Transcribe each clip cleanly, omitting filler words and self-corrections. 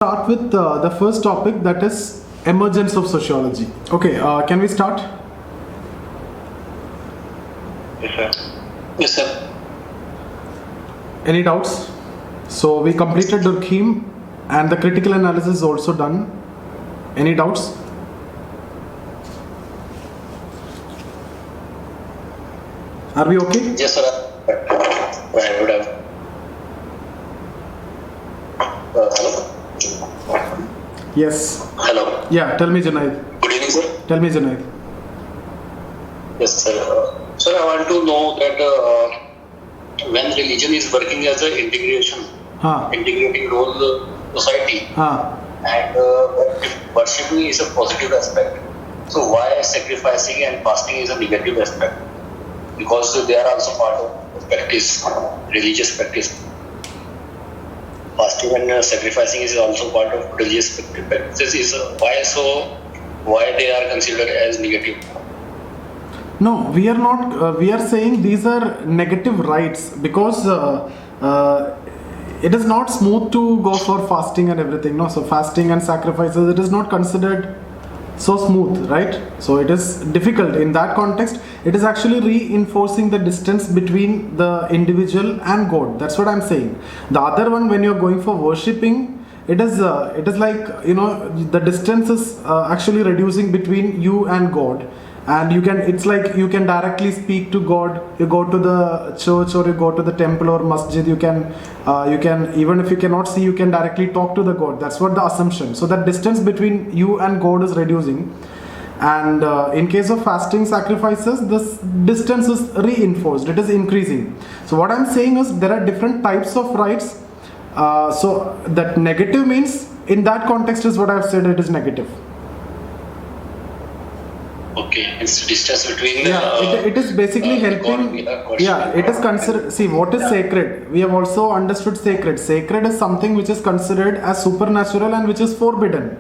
Start with the first topic, that is emergence of sociology. Okay, can we start? Yes, sir. Yes, sir. Any doubts? So we completed Durkheim and the critical analysis is also done. Any doubts? Are we okay? Yes, sir. I would have. Hello? Yes. Hello. Yeah, tell me, Junaid. Good evening, sir. Tell me, Junaid. Yes, sir. Sir, I want to know that when religion is working as an integrating role society, and worshipping is a positive aspect. So why sacrificing and fasting is a negative aspect? Because they are also part of practice, religious practice. Fasting and sacrificing is also part of religious practices. Why they are considered as negative? No, we are not. We are saying these are negative rights because it is not smooth to go for fasting and everything. No, so fasting and sacrifices, it is not considered so smooth, right? So it is difficult in that context. It is actually reinforcing the distance between the individual and God. That's what I'm saying. The other one, when you're going for worshipping, it is like, the distance is actually reducing between you and God. And it's like you can directly speak to God. You go to the church or you go to the temple or masjid, you can even if you cannot see, you can directly talk to the God. That's what the assumption. So that distance between you and God is reducing. And in case of fasting sacrifices, this distance is reinforced. It is increasing. So what I'm saying is there are different types of rights. So that negative means in that context is what I've said, it is negative. Okay, it's distance between. It is basically helping. It is considered. See, what is sacred? We have also understood sacred. Sacred is something which is considered as supernatural and which is forbidden.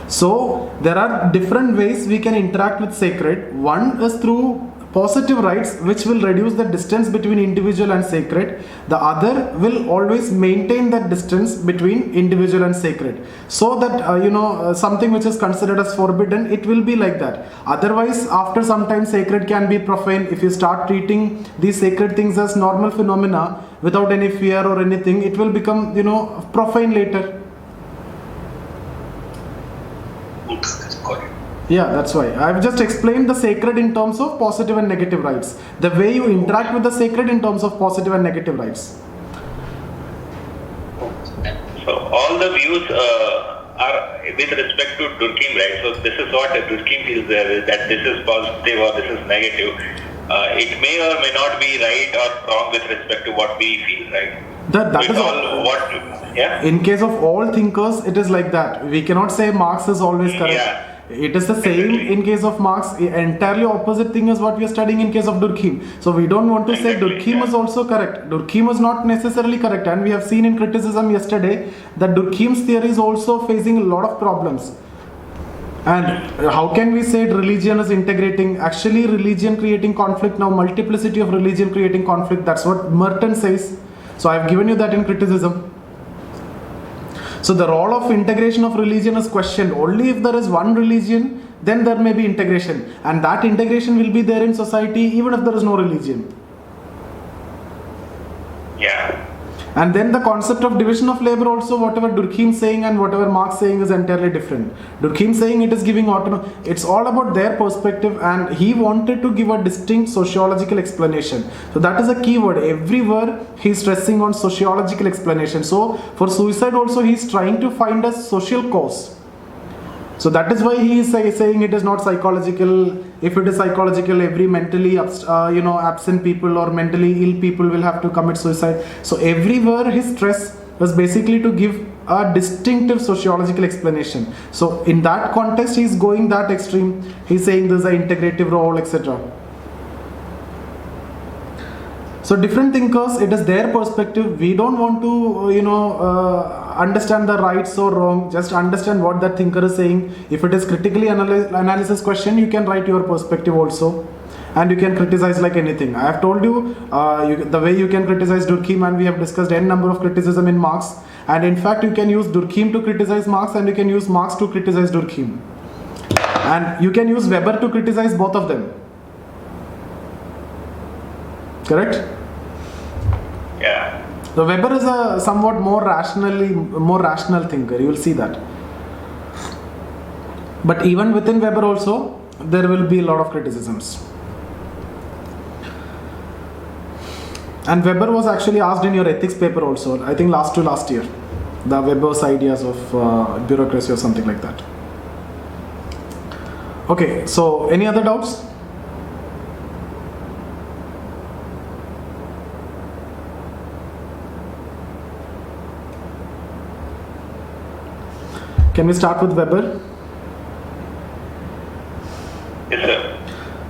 So there are different ways we can interact with sacred. One is through positive rights, which will reduce the distance between individual and sacred. The other will always maintain that distance between individual and sacred, so that something which is considered as forbidden, it will be like that. Otherwise, after some time, sacred can be profane. If you start treating these sacred things as normal phenomena without any fear or anything, it will become profane later. Yeah, that's why I've just explained the sacred in terms of positive and negative rights. The way you interact with the sacred in terms of positive and negative rights. So all the views are with respect to Durkheim, right? So this is what Durkheim feels there, that this is positive or this is negative. It may or may not be right or wrong with respect to what we feel, right? That is all. Yeah. In case of all thinkers, it is like that. We cannot say Marx is always correct. Yeah. It is the same in case of Marx. Entirely opposite thing is what we are studying in case of Durkheim. So we don't want to say Durkheim is also correct. Durkheim is not necessarily correct, and we have seen in criticism yesterday that Durkheim's theory is also facing a lot of problems. And how can we say religion is integrating? Actually, religion creating conflict. Now multiplicity of religion creating conflict. That's what Merton says. So I've given you that in criticism. So the role of integration of religion is questioned. Only if there is one religion, then there may be integration. And that integration will be there in society even if there is no religion. Yeah. And then the concept of division of labor also, whatever Durkheim saying and whatever Marx saying is entirely different. Durkheim saying it is giving autonomy. It's all about their perspective, and he wanted to give a distinct sociological explanation. So that is a key word. Everywhere he's stressing on sociological explanation. So for suicide also he's trying to find a social cause. So that is why he is saying it is not psychological. If it is psychological, every mentally absent people or mentally ill people will have to commit suicide. So everywhere his stress was basically to give a distinctive sociological explanation. So in that context, he's going that extreme. He's saying there's an integrative role, etc. So different thinkers, it is their perspective. We don't want to, understand the rights or wrong. Just understand what that thinker is saying. If it is critically analysis question, you can write your perspective also. And you can criticize like anything. I have told you the way you can criticize Durkheim, and we have discussed n number of criticism in Marx. And in fact, you can use Durkheim to criticize Marx, and you can use Marx to criticize Durkheim. And you can use Weber to criticize both of them. Correct? Yeah. So Weber is a somewhat more rational thinker. You will see that. But even within Weber also, there will be a lot of criticisms. And Weber was actually asked in your ethics paper also, I think last year, the Weber's ideas of bureaucracy or something like that. Okay, so any other doubts? Can we start with Weber? Yes, sir.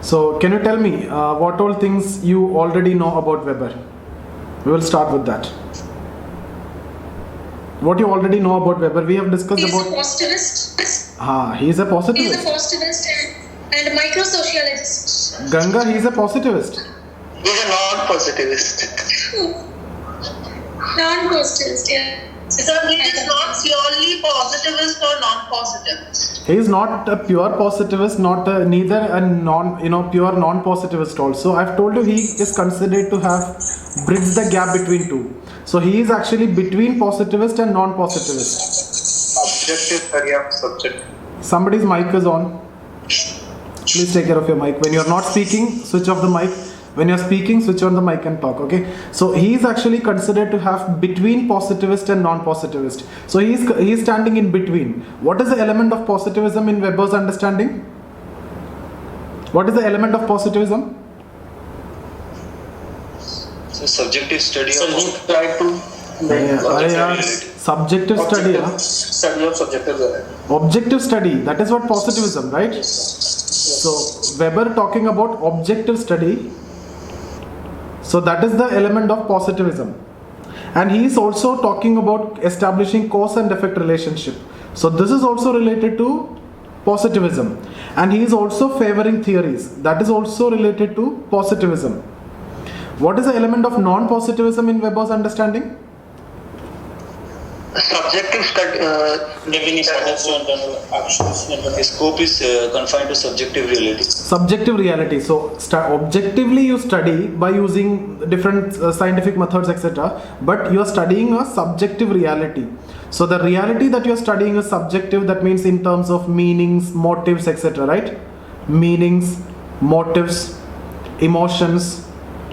So, can you tell me what all things you already know about Weber? We will start with that. What you already know about Weber? We have discussed about. He's a positivist. He is a positivist. He's a positivist and micro-sociologist. Ganga, he is a positivist. He's a non-positivist. Non-positivist, yeah. So he is not purely positivist or non-positivist. He is not a pure positivist, neither a pure non-positivist also. I've told you he is considered to have bridged the gap between two. So he is actually between positivist and non-positivist. Objective study of subject. Somebody's mic is on. Please take care of your mic. When you're not speaking, switch off the mic. When you're speaking, switch on the mic and talk, okay? So he is actually considered to have between positivist and non-positivist. So he is standing in between. What is the element of positivism in Weber's understanding? What is the element of positivism? So subjective study So of he tried to make Subjective study. Study of subjective reality. Objective study. That is what positivism, right? So Weber talking about objective study. So that is the element of positivism. And he is also talking about establishing cause and effect relationship. So this is also related to positivism. And he is also favoring theories. That is also related to positivism. What is the element of non-positivism in Weber's understanding? Subjective study. definition actions. The scope is confined to subjective reality. Subjective reality. So objectively you study by using different scientific methods, etc. But you are studying a subjective reality. So the reality that you are studying is subjective. That means in terms of meanings, motives, etc. Right? Meanings, motives, emotions,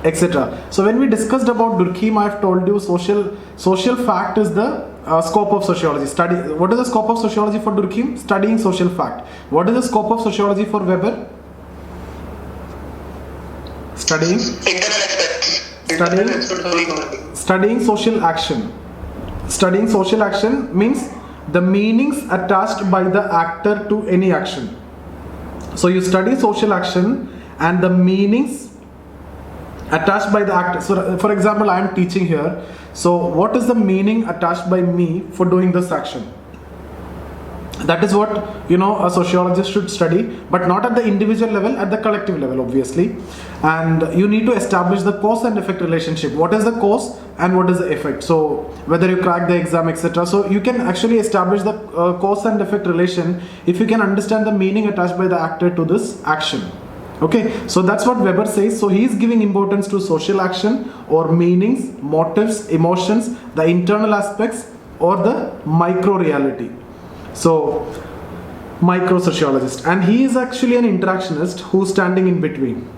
etc. So when we discussed about Durkheim, I have told you social fact is the scope of sociology. What is the scope of sociology for Durkheim? Studying social fact. What is the scope of sociology for Weber? Studying social action. Studying social action means the meanings attached by the actor to any action. So you study social action and the meanings attached by the actor. So for example, I am teaching here. So what is the meaning attached by me for doing this action? That is what a sociologist should study, but not at the individual level, at the collective level, obviously. And you need to establish the cause and effect relationship. What is the cause and what is the effect? So whether you crack the exam, etc. So you can actually establish the cause and effect relation if you can understand the meaning attached by the actor to this action. Okay, so that's what Weber says. So he is giving importance to social action or meanings, motives, emotions, the internal aspects or the micro reality. So micro sociologist, and he is actually an interactionist who's standing in between.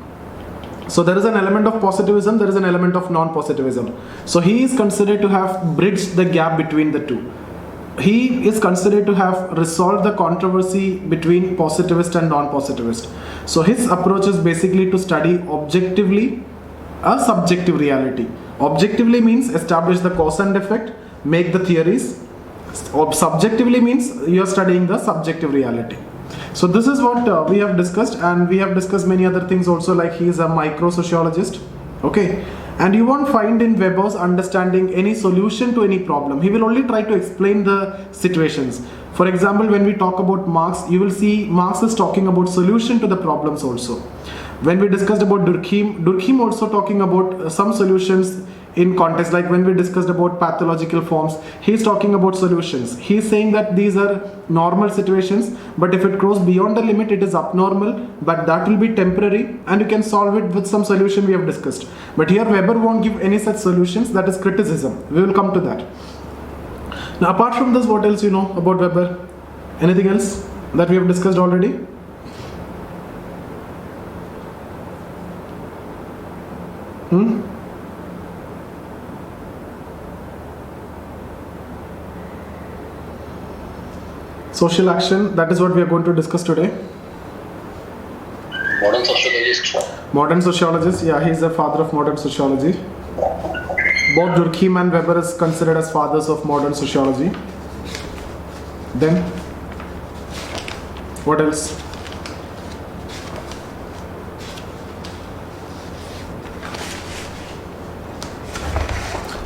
So there is an element of positivism, there is an element of non-positivism. So he is considered to have bridged the gap between the two. He is considered to have resolved the controversy between positivist and non-positivist. So his approach is basically to study objectively a subjective reality. Objectively means establish the cause and effect, make the theories. Subjectively means you are studying the subjective reality. So this is what we have discussed, and we have discussed many other things also, like he is a micro-sociologist. Okay. And you won't find in Weber's understanding any solution to any problem. He will only try to explain the situations. For example, when we talk about Marx, you will see Marx is talking about solution to the problems also. When we discussed about Durkheim also talking about some solutions in context, like when we discussed about pathological forms, he's talking about solutions. He's saying that these are normal situations, but if it goes beyond the limit, it is abnormal, but that will be temporary and you can solve it with some solution we have discussed. But here Weber won't give any such solutions. That is criticism. We will come to that. Now apart from this, what else you know about Weber? Anything else that we have discussed already? Social action, that is what we are going to discuss today. Modern sociologist. Modern sociologist, yeah, he is the father of modern sociology. Both Durkheim and Weber is considered as fathers of modern sociology. Then, what else?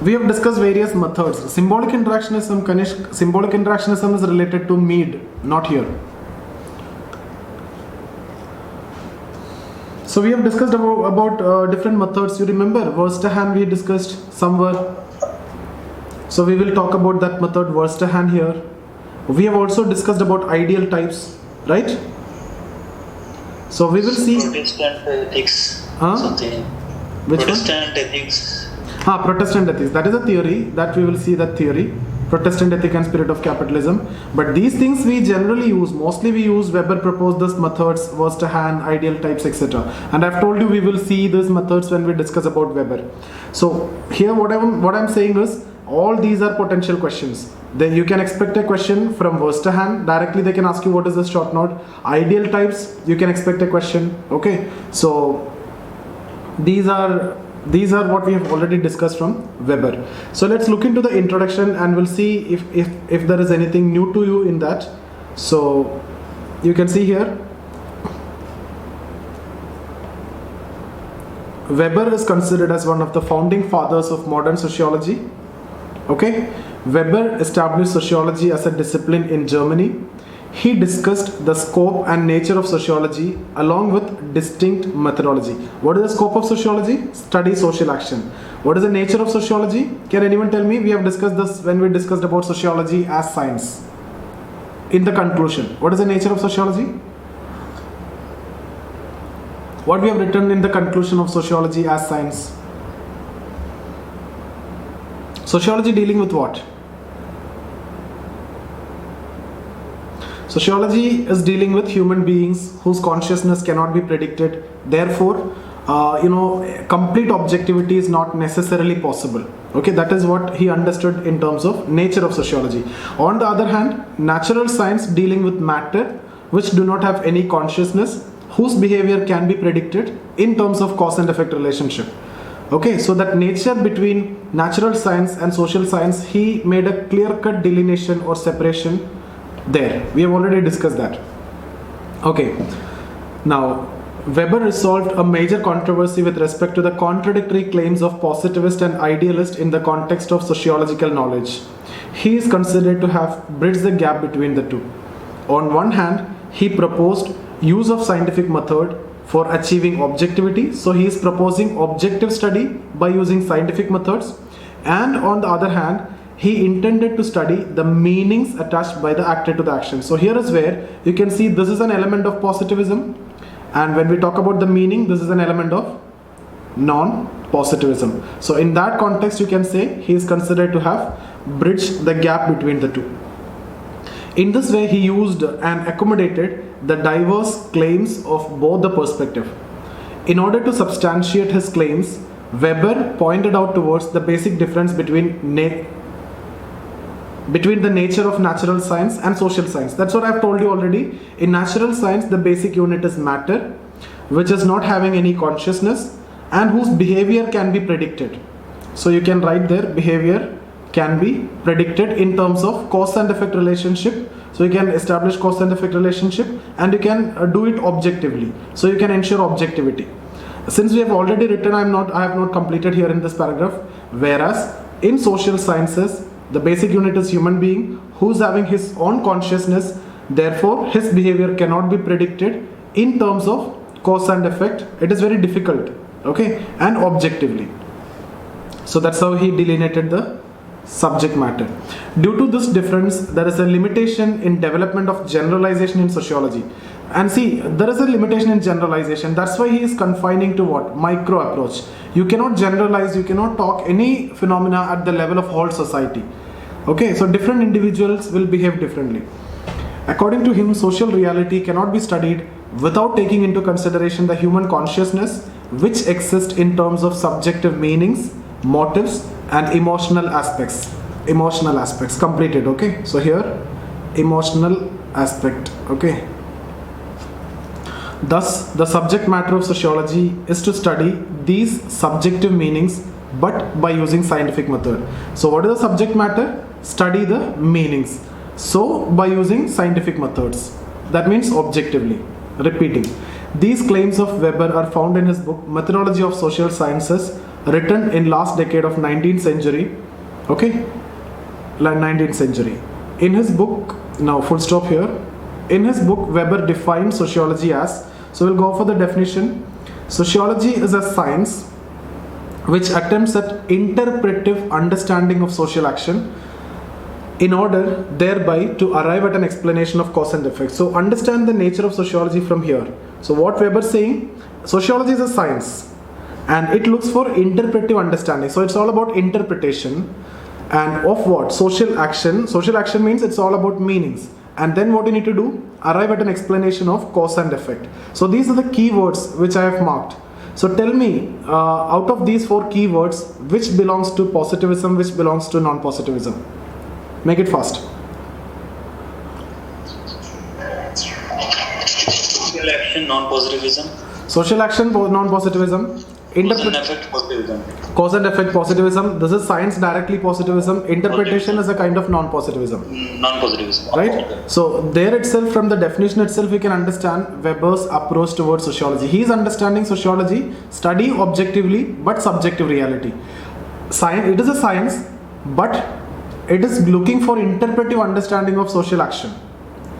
We have discussed various methods. Symbolic interactionism, Kanish, symbolic interactionism is related to Mead, not here. So we have discussed about different methods. You remember Verstehen we discussed somewhere. So we will talk about that method Verstehen here. We have also discussed about ideal types, right? So we will see Protestant ethics. Something. Which Protestant one? ethics. Protestant ethics. That is a theory that we will see that theory. Protestant ethic and spirit of capitalism. But these things we generally use. Mostly we use Weber proposed these methods, Verstehen, ideal types, etc. And I've told you we will see these methods when we discuss about Weber. So here what I'm saying is all these are potential questions. Then you can expect a question from Verstehen. Directly they can ask you what is the short note. Ideal types, you can expect a question. Okay. So these are what we have already discussed from Weber. So let's look into the introduction and we'll see if there is anything new to you in that. So you can see here Weber is considered as one of the founding fathers of modern sociology. Okay, Weber established sociology as a discipline in Germany. He discussed the scope and nature of sociology along with distinct methodology. What is the scope of sociology? Study social action. What is the nature of sociology? Can anyone tell me? We have discussed this when we discussed about sociology as science. In the conclusion, what is the nature of sociology? What we have written in the conclusion of sociology as science? Sociology dealing with what? Sociology is dealing with human beings whose consciousness cannot be predicted. Therefore, complete objectivity is not necessarily possible. Okay, that is what he understood in terms of nature of sociology. On the other hand, natural science dealing with matter which do not have any consciousness, whose behavior can be predicted in terms of cause and effect relationship. Okay, so that nature between natural science and social science, he made a clear-cut delineation or separation there. We have already discussed that. Okay, now Weber resolved a major controversy with respect to the contradictory claims of positivist and idealist in the context of sociological knowledge. He is considered to have bridged the gap between the two. On one hand, he proposed use of scientific method for achieving objectivity. So he is proposing objective study by using scientific methods. And on the other hand, he intended to study the meanings attached by the actor to the action. So here is where you can see this is an element of positivism. And when we talk about the meaning, this is an element of non-positivism. So in that context, you can say he is considered to have bridged the gap between the two. In this way, he used and accommodated the diverse claims of both the perspective. In order to substantiate his claims, Weber pointed out towards the basic difference between the nature of natural science and social science. That's what I've told you already. In natural science, the basic unit is matter, which is not having any consciousness and whose behavior can be predicted. So you can write there, behavior can be predicted in terms of cause and effect relationship. So you can establish cause and effect relationship and you can do it objectively. So you can ensure objectivity. Since we have already written, I have not completed here in this paragraph. Whereas in social sciences, the basic unit is human being who's having his own consciousness. Therefore, his behavior cannot be predicted in terms of cause and effect. It is very difficult. Okay, and objectively. So that's how he delineated the subject matter. Due to this difference, there is a limitation in development of generalization in sociology. And see, there is a limitation in generalization. That's why he is confining to what? Micro approach. You cannot generalize, you cannot talk any phenomena at the level of whole society. Okay, so different individuals will behave differently. According to him, social reality cannot be studied without taking into consideration the human consciousness which exists in terms of subjective meanings, motives, and emotional aspects. Emotional aspects completed. Okay, so here emotional aspect. Okay, thus the subject matter of sociology is to study these subjective meanings but by using scientific method. So what is the subject matter? Study the meanings, so by using scientific methods, that means objectively. Repeating, these claims of Weber are found in his book Methodology of Social Sciences, written in last decade of 19th century. Okay, 19th century. In his book, now full stop here. In his book, Weber defined sociology as, so we'll go for the definition. Sociology is a science which attempts at interpretive understanding of social action in order thereby to arrive at an explanation of cause and effect. So understand the nature of sociology from here. So what Weber is saying, sociology is a science and it looks for interpretive understanding. So it's all about interpretation and of what? Social action. Social action means it's all about meanings. And then what you need to do? Arrive at an explanation of cause and effect. So these are the keywords which I have marked. So tell me, out of these 4 keywords, which belongs to positivism, which belongs to non-positivism? Make it fast. Social action, non-positivism. Social action, non-positivism. Cause and effect, positivism. Cause and effect, positivism. This is science directly positivism. Interpretation is a kind of non-positivism. Non-positivism. Right? Okay. So there itself, from the definition itself, we can understand Weber's approach towards sociology. He is understanding sociology, study objectively but subjective reality. Science, it is a science, but it is looking for interpretive understanding of social action.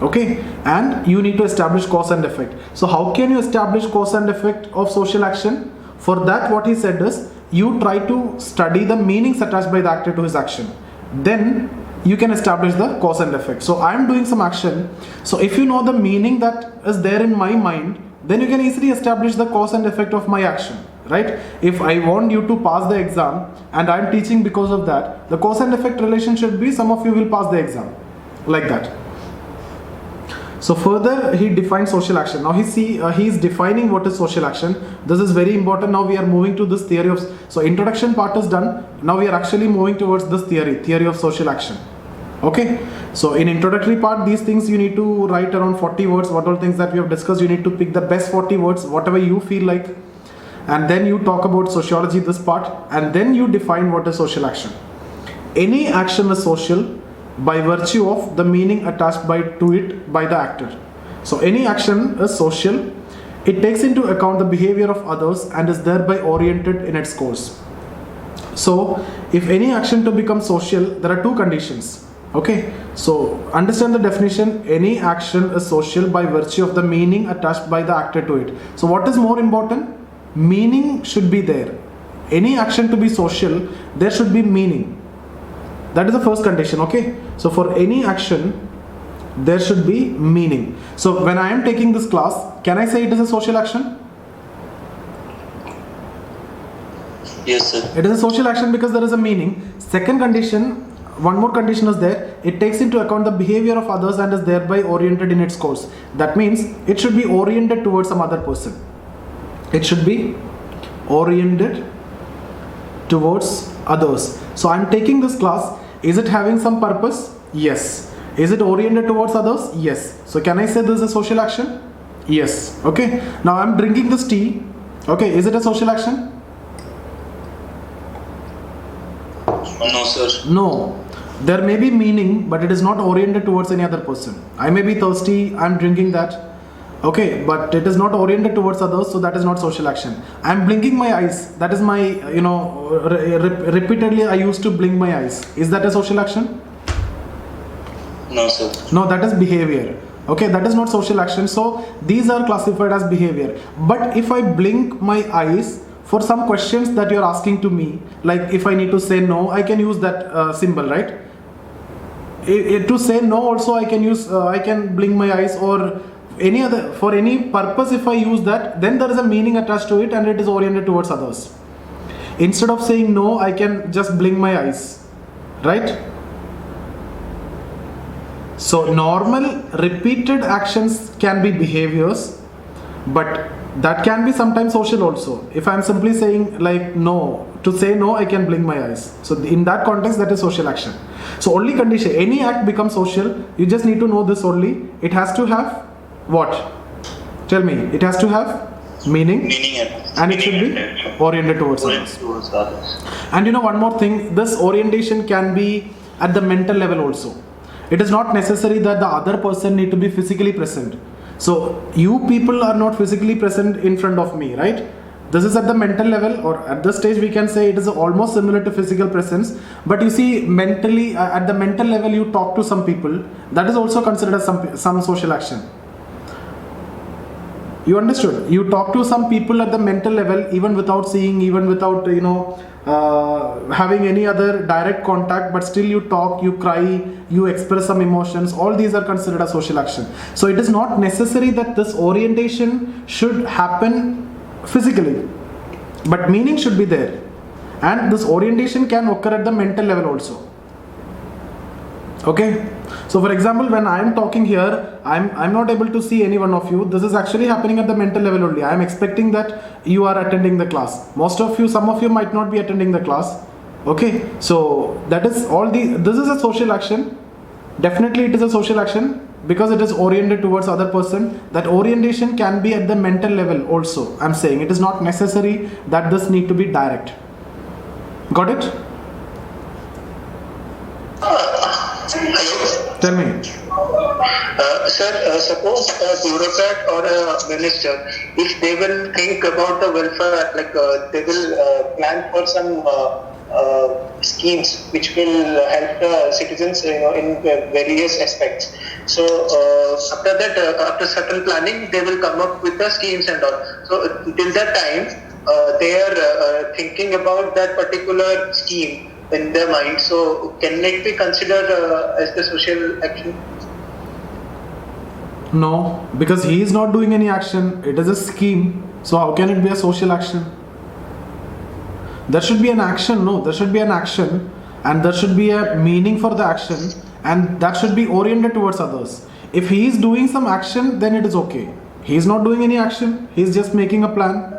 Okay, and you need to establish cause and effect. So how can you establish cause and effect of social action? For that, what he said is, you try to study the meanings attached by the actor to his action. Then you can establish the cause and effect. So I am doing some action. So if you know the meaning that is there in my mind, then you can easily establish the cause and effect of my action. Right? If I want you to pass the exam and I am teaching because of that, the cause and effect relation should be some of you will pass the exam. Like that. So further he defines social action. Now he is defining what is social action. This is very important. Now we are moving to this theory of, so introduction part is done. Now we are actually moving towards this theory of social action. Okay. So in introductory part, these things you need to write around 40 words. What all things that we have discussed, you need to pick the best 40 words, whatever you feel like. And then you talk about sociology, this part, and then you define what is social action. Any action is social by virtue of the meaning attached to it by the actor. So any action is social. It takes into account the behavior of others and is thereby oriented in its course. So if any action to become social, there are 2 conditions. Okay, so understand the definition. Any action is social by virtue of the meaning attached by the actor to it. So what is more important? Meaning should be there. Any action to be social, there should be meaning. That is the first condition. Okay, so for any action, there should be meaning. So when I am taking this class, can I say it is a social action? Yes, sir. It is a social action because there is a meaning. Second condition, one more condition is there. It takes into account the behavior of others and is thereby oriented in its course. That means it should be oriented towards some other person. It should be oriented towards others. So I am taking this class. Is it having some purpose? Yes. Is it oriented towards others? Yes. So can I say this is a social action? Yes. Okay. Now I am drinking this tea. Okay. Is it a social action? No, sir. No. There may be meaning, but it is not oriented towards any other person. I may be thirsty. I am drinking that. Okay, but it is not oriented towards others, so that is not social action. I am blinking my eyes. That is my, repeatedly I used to blink my eyes. Is that a social action? No, sir. No, that is behavior. Okay, that is not social action. So these are classified as behavior. But if I blink my eyes for some questions that you're asking to me, like if I need to say no, I can use that symbol, right? To say no also I can use, I can blink my eyes, or any other, for any purpose if I use that, then there is a meaning attached to it and it is oriented towards others. Instead of saying no, I can just blink my eyes, right? So normal repeated actions can be behaviors, but that can be sometimes social also. If I'm simply saying like no, to say no I can blink my eyes. So in that context, that is social action. So only condition, any act becomes social, you just need to know this only. It has to have what? Tell me. It has to have meaning and it should be oriented towards others. And you know one more thing, this orientation can be at the mental level also. It is not necessary that the other person need to be physically present. So you people are not physically present in front of me, right? This is at the mental level, or at this stage we can say it is almost similar to physical presence. But you see, mentally, at the mental level you talk to some people, that is also considered as some social action. You understood? You talk to some people at the mental level, even without seeing, even without having any other direct contact, but still you talk, you cry, you express some emotions. All these are considered as social action. So it is not necessary that this orientation should happen physically, but meaning should be there, and this orientation can occur at the mental level also. Okay, so for example, when I am talking here, I'm not able to see any one of you. This is actually happening at the mental level only. I am expecting that you are attending the class. Most of you, some of you might not be attending the class. Okay, so that is all this is a social action. Definitely it is a social action because it is oriented towards other person. That orientation can be at the mental level also. I'm saying it is not necessary that this need to be direct. Got it? Hello. Tell me. Sir, suppose a bureaucrat or a minister, if they will think about the welfare, like they will plan for some schemes which will help the citizens, in various aspects. So after that, after certain planning, they will come up with the schemes and all. So till that time, they are thinking about that particular scheme in their mind. So can it be considered as the social action? No, because he is not doing any action. It is a scheme. So how can it be a social action? There should be an action. No, there should be an action, and there should be a meaning for the action, and that should be oriented towards others. If he is doing some action, then it is okay. He is not doing any action. He is just making a plan.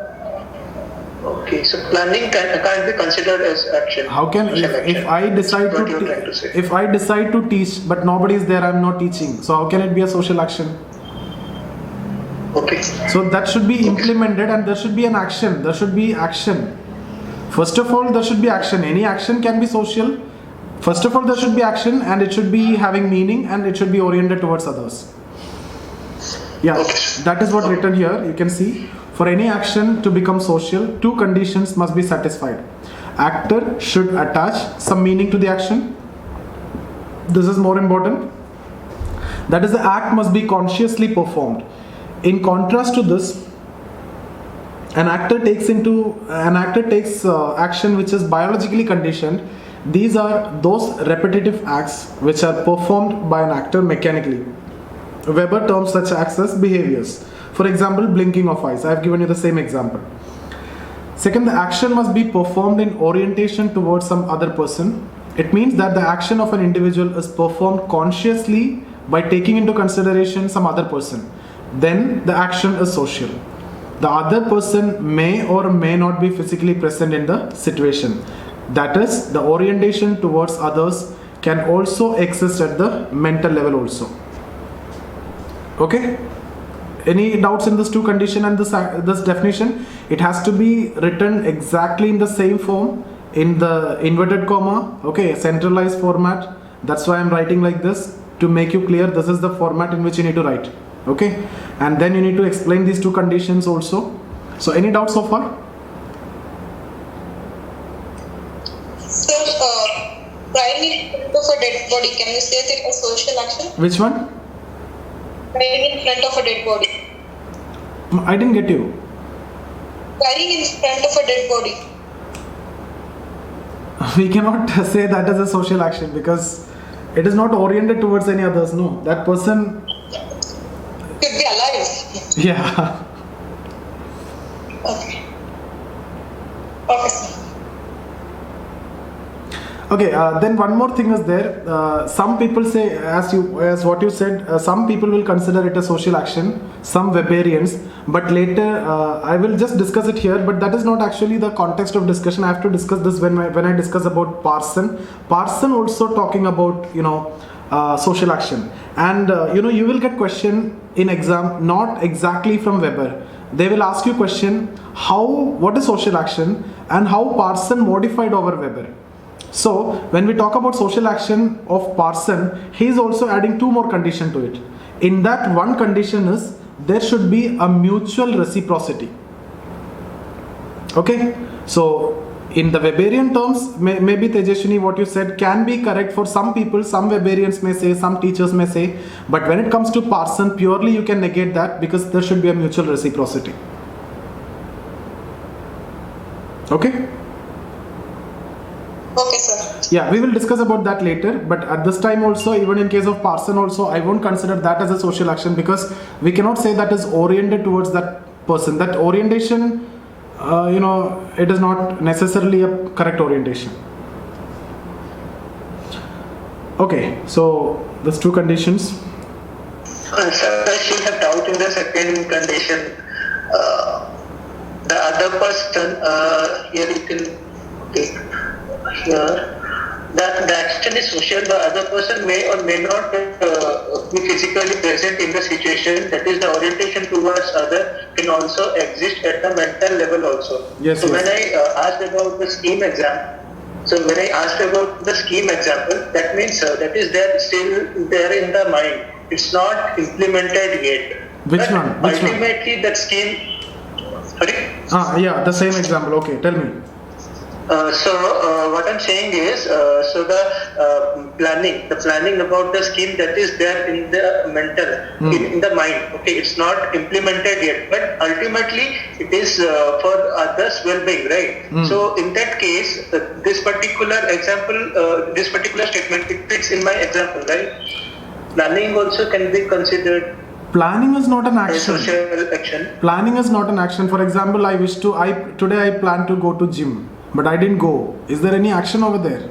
Okay, so planning can't be considered as action. How can if I decide to teach, but nobody is there, I am not teaching. So how can it be a social action? Okay. So that should be implemented, and there should be an action. There should be action. First of all, there should be action. Any action can be social. First of all, there should be action, and it should be having meaning, and it should be oriented towards others. Yeah, that is what written here. You can see. For any action to become social, two conditions must be satisfied. Actor should attach some meaning to the action. This is more important. That is, the act must be consciously performed. In contrast to this, an actor takes action which is biologically conditioned. These are those repetitive acts which are performed by an actor mechanically. Weber terms such acts as behaviors. For example, blinking of eyes. I have given you the same example. Second, the action must be performed in orientation towards some other person. It means that the action of an individual is performed consciously by taking into consideration some other person. Then the action is social. The other person may or may not be physically present in the situation. That is, the orientation towards others can also exist at the mental level also. Okay? Any doubts in this two condition and this definition? It has to be written exactly in the same form, in the inverted comma, okay, centralized format. That's why I'm writing like this, to make you clear this is the format in which you need to write. Okay, and then you need to explain these two conditions also. So any doubts so far? Sir, crying in front of a dead body, can you say that as social action? Which one? Crying in front of a dead body. I didn't get you. crying in front of a dead body. We cannot say that as a social action because it is not oriented towards any others. No, that person Could be alive. Yeah. Okay. Okay, sir. Okay, then one more thing is there. Some people say, as what you said, some people will consider it a social action, some Weberians, but later I will just discuss it here, but that is not actually the context of discussion. I have to discuss this when I discuss about Parson. Parson also talking about, social action. And, you will get question in exam, not exactly from Weber. They will ask you question, what is social action and how Parson modified over Weber. So when we talk about social action of Parson, he is also adding two more conditions to it. In that, one condition is there should be a mutual reciprocity. Okay, so in the Weberian terms, maybe Tejashini, what you said can be correct for some people. Some Weberians may say, some teachers may say, but when it comes to Parson, purely you can negate that because there should be a mutual reciprocity. Okay. Okay, sir. Yeah, we will discuss about that later, but at this time also, even in case of Parson also, I won't consider that as a social action because we cannot say that is oriented towards that person. That orientation, it is not necessarily a correct orientation. Okay, so there's two conditions. Sir, I still have doubt in the second condition. The other person, here it will, okay. Here, that the action is social, the other person may or may not be physically present in the situation. That is, the orientation towards other can also exist at the mental level also. Yes, so yes. when I asked about the scheme example, that means that is there still there in the mind. It's not implemented yet. Which one? Ultimately, that scheme. Sorry. Yeah, the same example. Okay, tell me. What I'm saying is, the planning about the scheme that is there in the mental, in the mind. Okay, it's not implemented yet, but ultimately it is for others' well-being, right? So in that case, this particular example, this particular statement, it fits in my example, right? Planning also can be considered. Planning is not an action. Social action. Planning is not an action. For example, today I plan to go to gym, but I didn't go. Is there any action over there?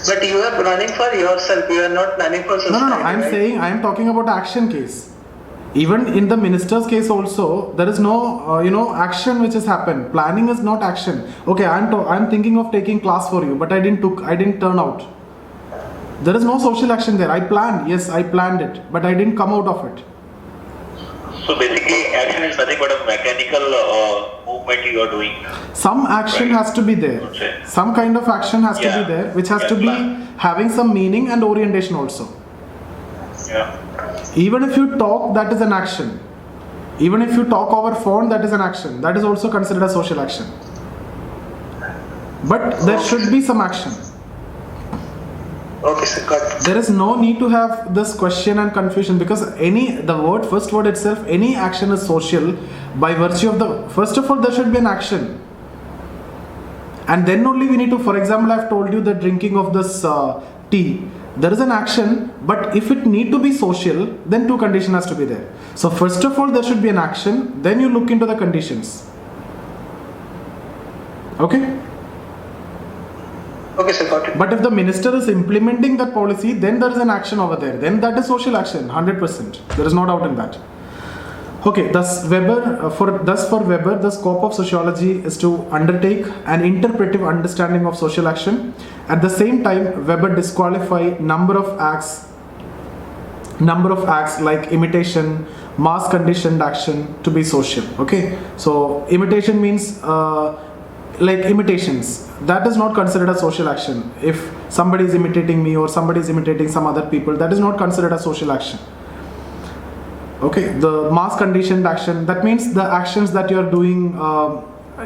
But you are planning for yourself. You are not planning for society. No. I am talking about action case. Even in the minister's case also, there is no, action which has happened. Planning is not action. Okay, I'm thinking of taking class for you, but I didn't turn out. There is no social action there. I planned it, but I didn't come out of it. So basically, action is nothing but a mechanical movement you are doing. Some action has to be there. Some kind of action has to be there, which has to be having some meaning and orientation also. Yeah. Even if you talk, that is an action. Even if you talk over phone, that is an action. That is also considered a social action. But there should be some action. Okay, sir, got it. There is no need to have this question and confusion because first word itself, any action is social by virtue of first of all, there should be an action. And then only we need to, for example, I've told you the drinking of this tea. There is an action, but if it need to be social, then two conditions has to be there. So first of all, there should be an action, then you look into the conditions. Okay? Okay, sir, got it. But if the minister is implementing that policy, then there is an action over there. Then that is social action, 100%. There is no doubt in that. Okay, thus for Weber, the scope of sociology is to undertake an interpretive understanding of social action. At the same time, Weber disqualify number of acts like imitation, mass conditioned action to be social. Okay, so imitation means like imitations. That is not considered a social action. If somebody is imitating me or somebody is imitating some other people, that is not considered a social action. Okay, the mass conditioned action, that means the actions that you are doing,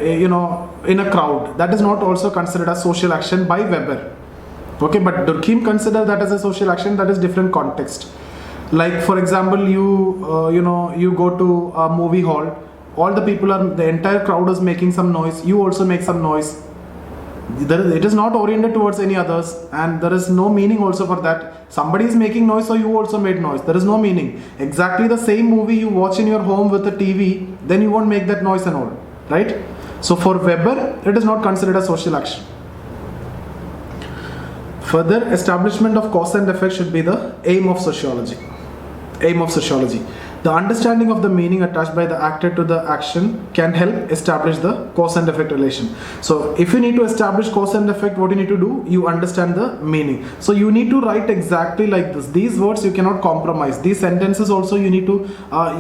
in a crowd, that is not also considered a social action by Weber. Okay, but Durkheim consider that as a social action. That is different context. Like for example, you go to a movie hall all the people are, the entire crowd is making some noise, you also make some noise. It is not oriented towards any others, and there is no meaning also for that. Somebody is making noise, so you also made noise. There is no meaning. Exactly the same movie you watch in your home with a TV, then you won't make that noise and all, right? So for Weber, it is not considered a social action. Further, establishment of cause and effect should be the aim of sociology. Aim of sociology. The understanding of the meaning attached by the actor to the action can help establish the cause and effect relation. So if you need to establish cause and effect, what you need to do? You understand the meaning. So you need to write exactly like this. These words you cannot compromise. These sentences also you need to,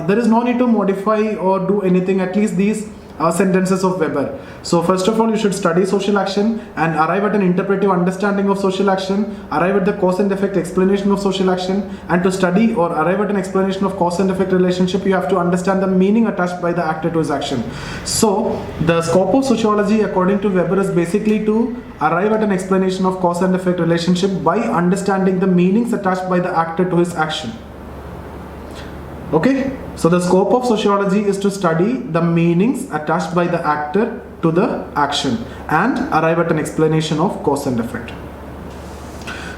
there is no need to modify or do anything, at least these sentences of Weber. So first of all, you should study social action and arrive at an interpretive understanding of social action, arrive at the cause and effect explanation of social action, and to study or arrive at an explanation of cause and effect relationship, you have to understand the meaning attached by the actor to his action. So the scope of sociology according to Weber is basically to arrive at an explanation of cause and effect relationship by understanding the meanings attached by the actor to his action. Okay, so the scope of sociology is to study the meanings attached by the actor to the action and arrive at an explanation of cause and effect.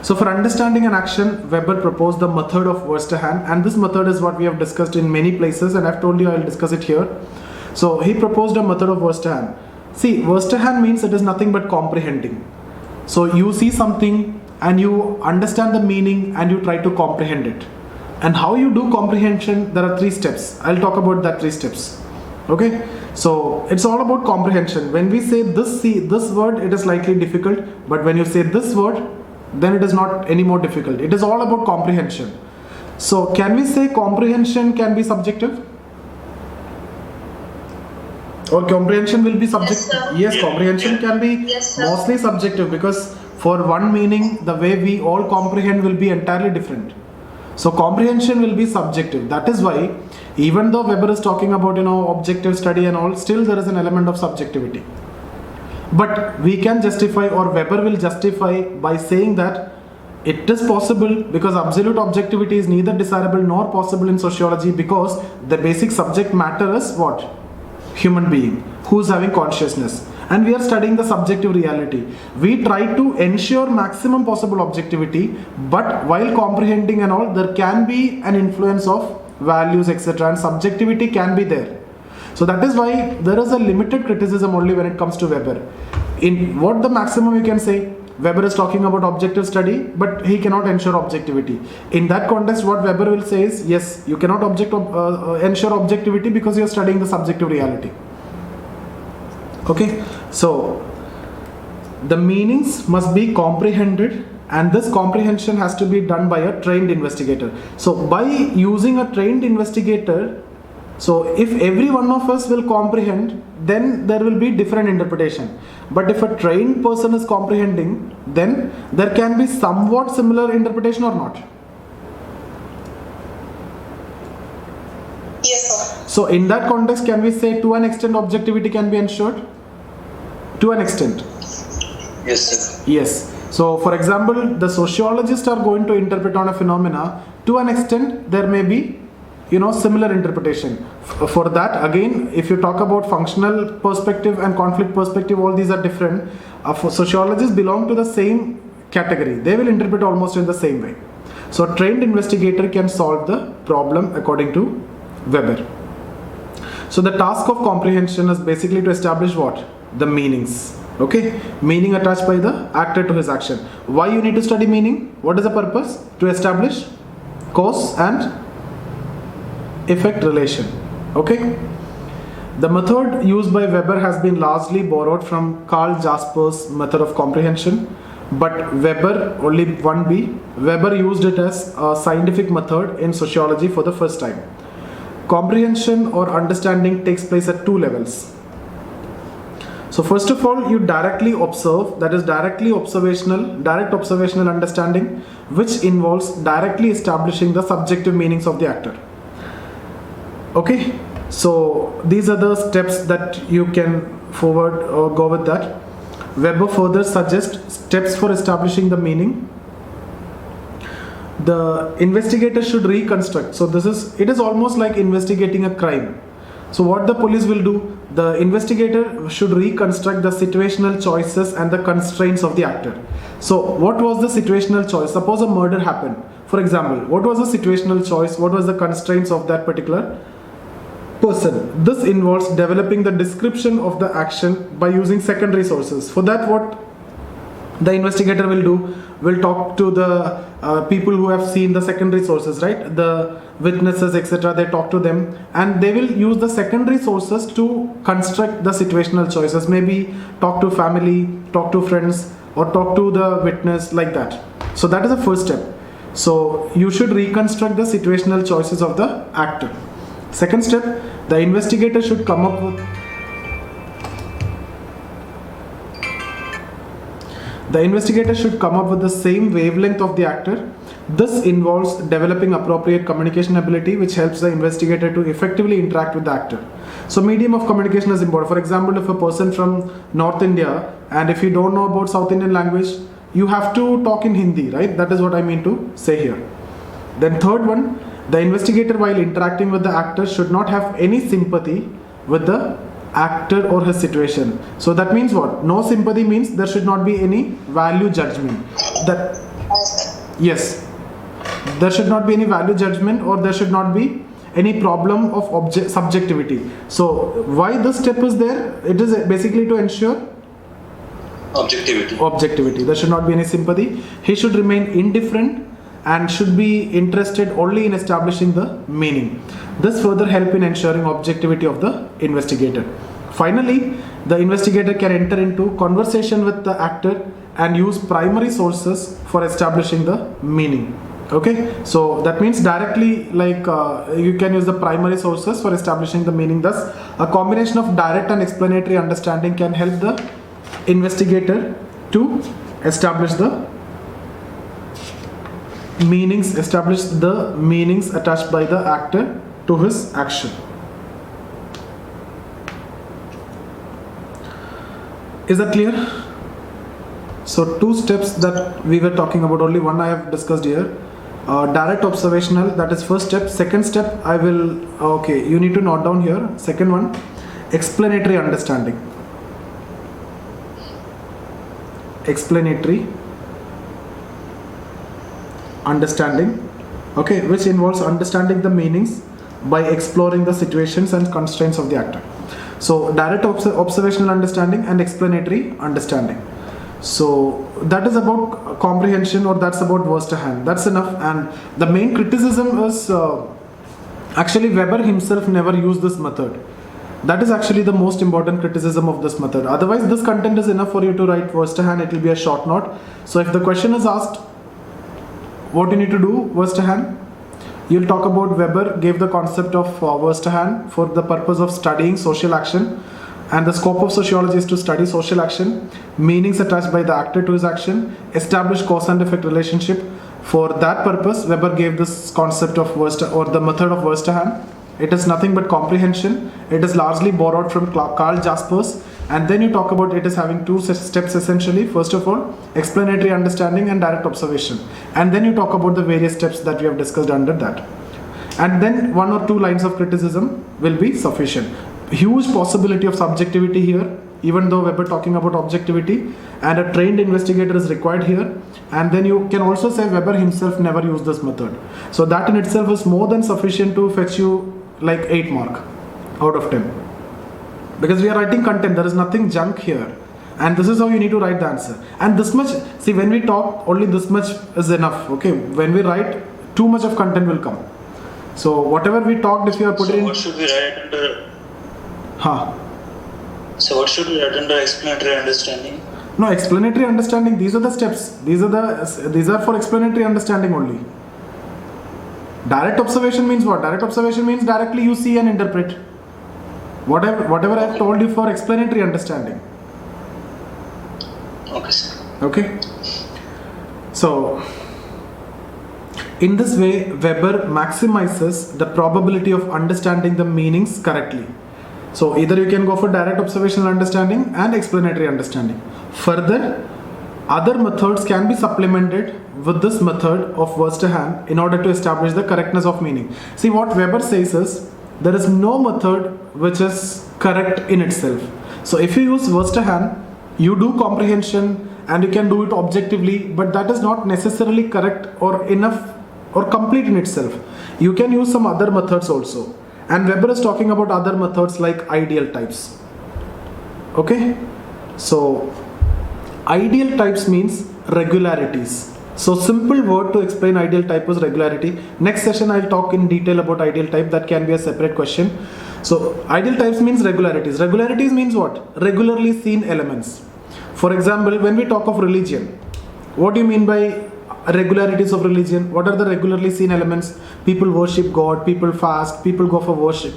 So for understanding an action, Weber proposed the method of Verstehen, and this method is what we have discussed in many places, and I've told you I'll discuss it here. So he proposed a method of Verstehen. See, Verstehen means it is nothing but comprehending. So you see something and you understand the meaning and you try to comprehend it. And how you do comprehension, there are 3 steps. I'll talk about that 3 steps. Okay, so it's all about comprehension. When we say this word, it is slightly difficult, but when you say this word, then it is not any more difficult. It is all about comprehension. So can we say comprehension can be subjective? Or comprehension will be subjective? Yes, comprehension can be mostly subjective, because for one meaning, the way we all comprehend will be entirely different. So comprehension will be subjective. That is why, even though Weber is talking about, objective study and all, still there is an element of subjectivity. But we can justify, or Weber will justify by saying that it is possible, because absolute objectivity is neither desirable nor possible in sociology, because the basic subject matter is what? Human being who is having consciousness. And we are studying the subjective reality. We try to ensure maximum possible objectivity, but while comprehending and all, there can be an influence of values, etc., and subjectivity can be there. So that is why there is a limited criticism only when it comes to Weber. In what the maximum you can say, Weber is talking about objective study, but he cannot ensure objectivity. In that context, what Weber will say is, yes, you cannot ensure objectivity because you are studying the subjective reality. Okay, so the meanings must be comprehended, and this comprehension has to be done by a trained investigator. So by using a trained investigator, so if every one of us will comprehend, then there will be different interpretation. But if a trained person is comprehending, then there can be somewhat similar interpretation or not. Yes, sir. So in that context, can we say to an extent objectivity can be ensured? To an extent. Yes, sir. Yes. So for example, the sociologists are going to interpret on a phenomena. To an extent, there may be, similar interpretation. For that, again, if you talk about functional perspective and conflict perspective, all these are different. Sociologists belong to the same category. They will interpret almost in the same way. So a trained investigator can solve the problem according to Weber. So the task of comprehension is basically to establish what? The meanings. Okay, meaning attached by the actor to his action. Why you need to study meaning? What is the purpose? To establish cause and effect relation. Okay, the method used by Weber has been largely borrowed from Karl Jasper's method of comprehension, but Weber, only 1B, Weber used it as a scientific method in sociology for the first time. Comprehension or understanding takes place at 2 levels. So first of all, you directly observe, that is direct observational understanding, which involves directly establishing the subjective meanings of the actor. Okay, so these are the steps that you can forward or go with that. Weber further suggests steps for establishing the meaning. The investigator should reconstruct. So it is almost like investigating a crime. So what the police will do, the investigator should reconstruct the situational choices and the constraints of the actor. So what was the situational choice? Suppose a murder happened. For example, what was the situational choice? What was the constraints of that particular person? This involves developing the description of the action by using secondary sources. For that, what the investigator will do, will talk to the people who have seen the secondary sources, right? The witnesses, etc. They talk to them and they will use the secondary sources to construct the situational choices. Maybe talk to family, talk to friends, or talk to the witness, like that. So that is the first step. So you should reconstruct the situational choices of the actor. Second step, the investigator should come up with the same wavelength of the actor. This involves developing appropriate communication ability, which helps the investigator to effectively interact with the actor. So medium of communication is important. For example, if a person from North India, and if you don't know about South Indian language, you have to talk in Hindi, right? That is what I mean to say here. Then third one, the investigator while interacting with the actor should not have any sympathy with the actor or his situation. So that means what? No sympathy means there should not be any value judgment. That, yes, there should not be any value judgment, or there should not be any problem of subjectivity. So why this step is there? It is basically to ensure objectivity. There should not be any sympathy. He should remain indifferent and should be interested only in establishing the meaning. This further help in ensuring objectivity of the investigator. Finally, the investigator can enter into conversation with the actor and use primary sources for establishing the meaning. Okay, so that means directly, like you can use the primary sources for establishing the meaning. Thus, a combination of direct and explanatory understanding can help the investigator to establish the meanings attached by the actor to his action. Is that clear? So two steps that we were talking about, only one I have discussed here. Direct observational, that is first step. Second step, I will, okay, you need to note down here. Second one, explanatory understanding. Okay, which involves understanding the meanings by exploring the situations and constraints of the actor. So direct observational understanding and explanatory understanding. So that is about comprehension, or that's about worst hand. That's enough. And the main criticism is actually Weber himself never used this method. That is actually the most important criticism of this method. Otherwise, this content is enough for you to write worst hand. It will be a short note. So if the question is asked, what you need to do, worst hand, you'll talk about Weber gave the concept of worst hand for the purpose of studying social action, and the scope of sociology is to study social action, meanings attached by the actor to his action, establish cause and effect relationship. For that purpose, Weber gave this concept of worst, or the method of worst hand. It is nothing but comprehension. It is largely borrowed from Karl Jaspers, and then you talk about it is having two steps essentially. First of all, explanatory understanding and direct observation, and then you talk about the various steps that we have discussed under that, and then one or two lines of criticism will be sufficient. Huge possibility of subjectivity here, even though Weber talking about objectivity, and a trained investigator is required here. And then you can also say Weber himself never used this method. So that in itself is more than sufficient to fetch you like 8 mark out of 10. Because we are writing content, there is nothing junk here. And this is how you need to write the answer. And this much, see, when we talk, only this much is enough. Okay, when we write, too much of content will come. So whatever we talked, if you are putting in... what should we write under? So what should we write under explanatory understanding? No, explanatory understanding, these are the steps. These are for explanatory understanding only. Direct observation means what? Direct observation means directly you see and interpret. Whatever I have told you for explanatory understanding. Okay, sir. Okay. So, in this way, Weber maximizes the probability of understanding the meanings correctly. So, either you can go for direct observational understanding and explanatory understanding. Further, other methods can be supplemented with this method of worst hand in order to establish the correctness of meaning. See, what Weber says is, there is no method which is correct in itself. So if you use Verstehen, you do comprehension and you can do it objectively, but that is not necessarily correct or enough or complete in itself. You can use some other methods also. And Weber is talking about other methods like ideal types. Okay? So ideal types means regularities. So simple word to explain ideal type is regularity. Next session I'll talk in detail about ideal type. That can be a separate question. So ideal types means regularities. Regularities means what? Regularly seen elements. For example, when we talk of religion, what do you mean by regularities of religion? What are the regularly seen elements? People worship God, people fast, people go for worship,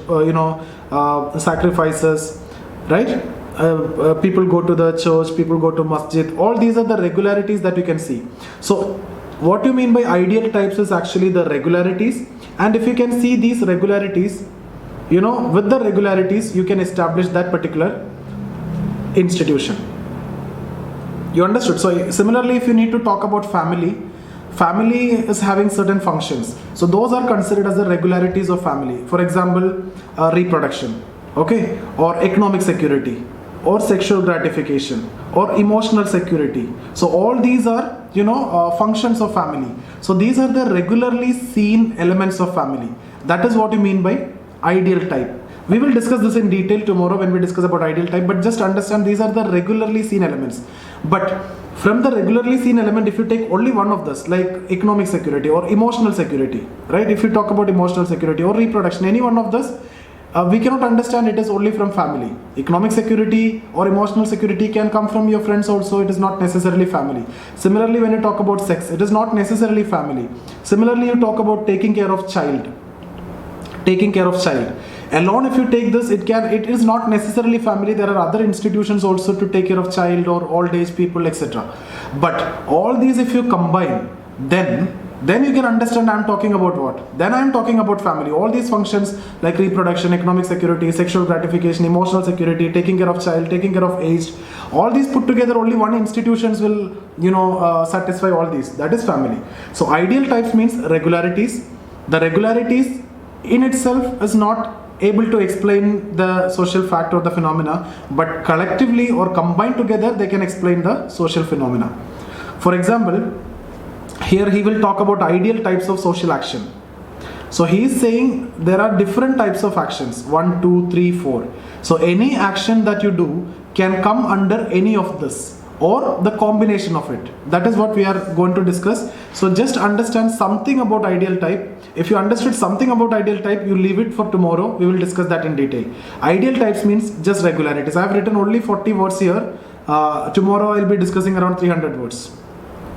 sacrifices, right? People go to the church, people go to masjid. All these are the regularities that you can see. So what you mean by ideal types is actually the regularities. And if you can see these regularities, with the regularities you can establish that particular institution. You understood? So similarly, if you need to talk about family is having certain functions. So those are considered as the regularities of family. For example, reproduction, okay, or economic security, or sexual gratification, or emotional security. So all these are, functions of family. So these are the regularly seen elements of family. That is what you mean by ideal type. We will discuss this in detail tomorrow when we discuss about ideal type, but just understand these are the regularly seen elements. But from the regularly seen element, if you take only one of this, like economic security or emotional security, right? If you talk about emotional security or reproduction, any one of this, we cannot understand it is only from family. Economic security or emotional security can come from your friends also. It is not necessarily family. Similarly, when you talk about sex, it is not necessarily family. Similarly, you talk about taking care of child. Alone, if you take this, it is not necessarily family. There are other institutions also to take care of child or old age people, etc. But all these, if you combine, then you can understand I am talking about what? Then I am talking about family. All these functions like reproduction, economic security, sexual gratification, emotional security, taking care of child, taking care of aged, all these put together, only one institutions will, satisfy all these. That is family. So ideal types means regularities. The regularities in itself is not able to explain the social fact or the phenomena, but collectively or combined together they can explain the social phenomena. For example, here he will talk about ideal types of social action. So he is saying there are different types of actions, 1, 2, 3, 4. So any action that you do can come under any of this or the combination of it. That is what we are going to discuss. So just understand something about ideal type. If you understood something about ideal type, you leave it for tomorrow. We will discuss that in detail. Ideal types means just regularities. I have written only 40 words here. Tomorrow I will be discussing around 300 words.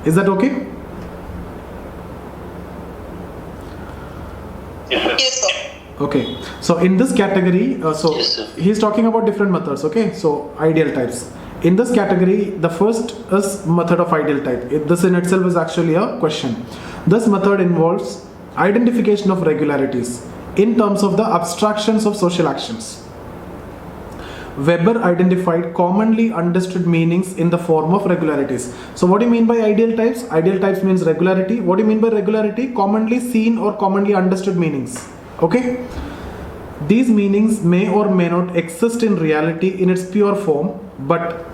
Is that okay? Yes, sir. Okay. So in this category, Yes, he is talking about different methods. Okay. So ideal types. In this category, the first is method of ideal type. This in itself is actually a question. This method involves identification of regularities in terms of the abstractions of social actions. Weber identified commonly understood meanings in the form of regularities. So what do you mean by ideal types? Ideal types means regularity. What do you mean by regularity? Commonly seen or commonly understood meanings. Okay? These meanings may or may not exist in reality in its pure form, but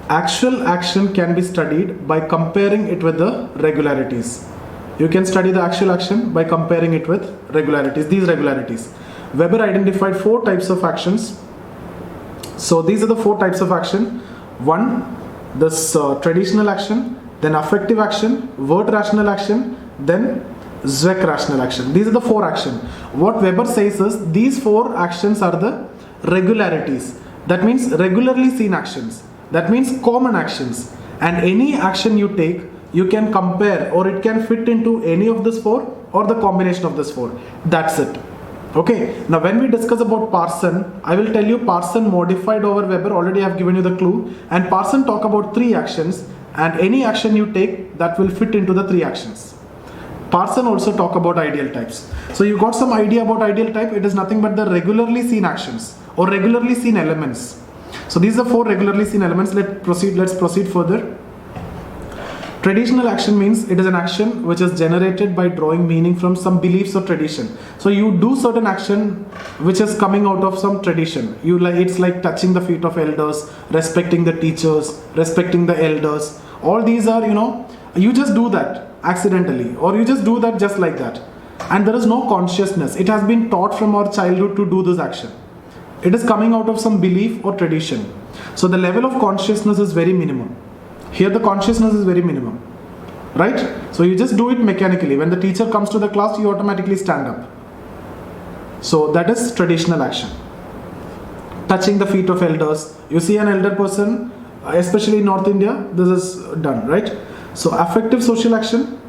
actual action can be studied by comparing it with the regularities. You can study the actual action by comparing it with regularities, these regularities. Weber identified 4 types of actions. So these are the 4 types of action. 1, this traditional action, then affective action, word rational action, then Zweck rational action. These are the 4 actions. What Weber says is these 4 actions are the regularities. That means regularly seen actions. That means common actions. And any action you take, you can compare or it can fit into any of these 4 or the combination of these 4. That's it. Okay. Now when we discuss about Parson, I will tell you Parson modified over Weber. Already I have given you the clue. And Parson talk about 3 actions, and any action you take that will fit into the 3 actions. Parson also talk about ideal types. So you got some idea about ideal type. It is nothing but the regularly seen actions or regularly seen elements. So these are 4 regularly seen elements. Let's proceed further. Traditional action means it is an action which is generated by drawing meaning from some beliefs or tradition. So you do certain action which is coming out of some tradition. It's like touching the feet of elders, respecting the teachers, respecting the elders. All these are, you just do that accidentally, or you just do that just like that. And there is no consciousness. It has been taught from our childhood to do this action. It is coming out of some belief or tradition. So the level of consciousness is very minimum. Here the consciousness is very minimum, right? So you just do it mechanically. When the teacher comes to the class, you automatically stand up. So that is traditional action. Touching the feet of elders. You see an elder person, especially in North India, this is done, right? So affective social action.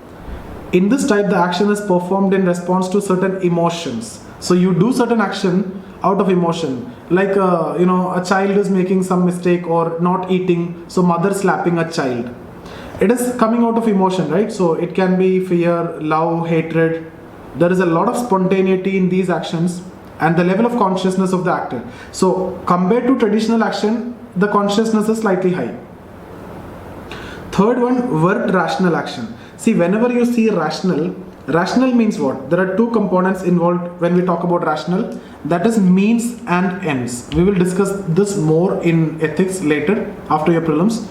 In this type, the action is performed in response to certain emotions. So you do certain action out of emotion, like a child is making some mistake or not eating, so mother slapping a child. It is coming out of emotion, right? So it can be fear, love, hatred. There is a lot of spontaneity in these actions and the level of consciousness of the actor. So compared to traditional action, the consciousness is slightly high. Third one, worked rational action. See, whenever you see rational means what? There are two components involved when we talk about rational. That is means and ends. We will discuss this more in ethics later after your prelims.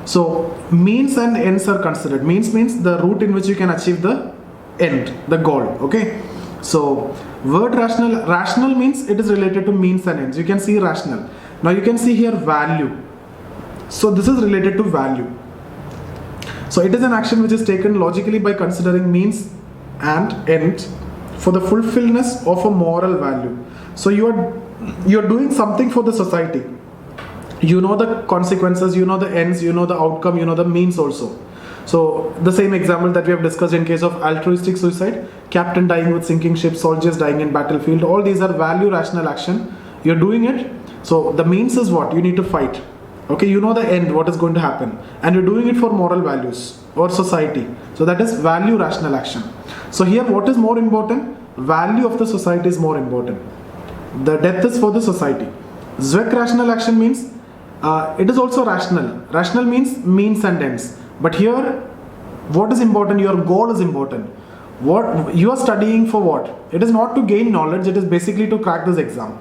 So means and ends are considered. Means the route in which you can achieve the end, the goal. Okay. So word rational means it is related to means and ends. You can see rational. Now you can see here value. So this is related to value. So it is an action which is taken logically by considering means and end for the fulfillment of a moral value. So you're doing something for the society. You know the consequences, you know the ends, you know the outcome, you know the means also. So the same example that we have discussed in case of altruistic suicide, captain dying with sinking ship, soldiers dying in battlefield, all these are value rational action. You're doing it. So the means is what? You need to fight. Okay, you know the end, what is going to happen. And you're doing it for moral values or society. So that is value rational action. So here what is more important? Value of the society is more important. The death is for the society. Zweck rational action means it is also rational. Rational means means and ends. But here what is important? Your goal is important. What you are studying for what? It is not to gain knowledge, it is basically to crack this exam.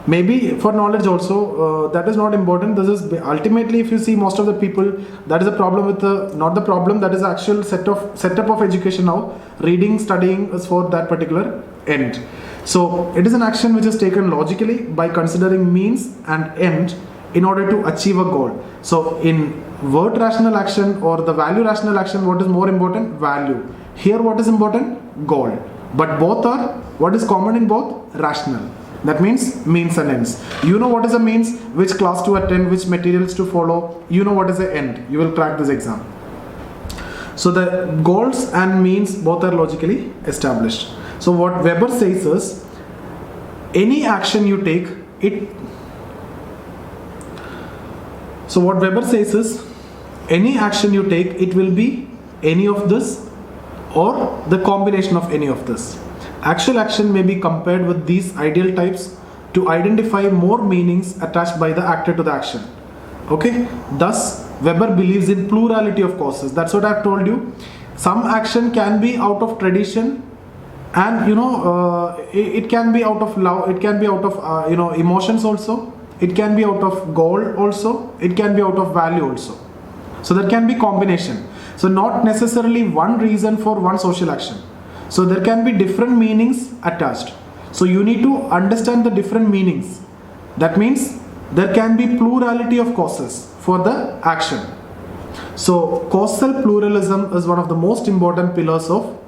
Maybe for knowledge also, that is not important. This is ultimately, if you see most of the people, that is a problem with not the problem, that is actual setup of education now. Reading, studying is for that particular end. So it is an action which is taken logically by considering means and end in order to achieve a goal. So in word rational action or the value rational action, what is more important? Value. Here what is important? Goal. But both are, what is common in both? Rational. That means means and ends. You know what is a means, which class to attend, which materials to follow. You know what is the end. You will crack this exam. So the goals and means both are logically established. So what Weber says is, any action you take, So what Weber says is, any action you take, it will be any of this or the combination of any of this. Actual action may be compared with these ideal types to identify more meanings attached by the actor to the action. Okay, thus Weber believes in plurality of causes. That's what I've told you. Some action can be out of tradition, and it can be out of love, it can be out of emotions also, it can be out of goal also, it can be out of value also. So that can be combination. So not necessarily one reason for one social action. So there can be different meanings attached. So you need to understand the different meanings. That means there can be plurality of causes for the action. So causal pluralism is one of the most important pillars of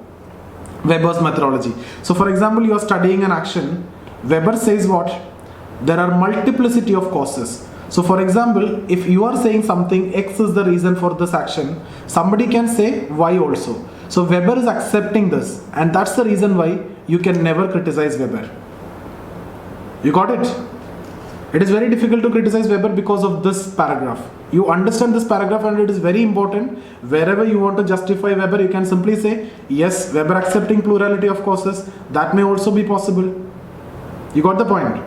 Weber's methodology. So for example, you are studying an action. Weber says what? There are multiplicity of causes. So for example, if you are saying something X is the reason for this action, somebody can say Y also. So Weber is accepting this, and that's the reason why you can never criticize Weber. You got it? It is very difficult to criticize Weber because of this paragraph. You understand this paragraph, and it is very important. Wherever you want to justify Weber, you can simply say, yes, Weber accepting plurality of causes, that may also be possible. You got the point?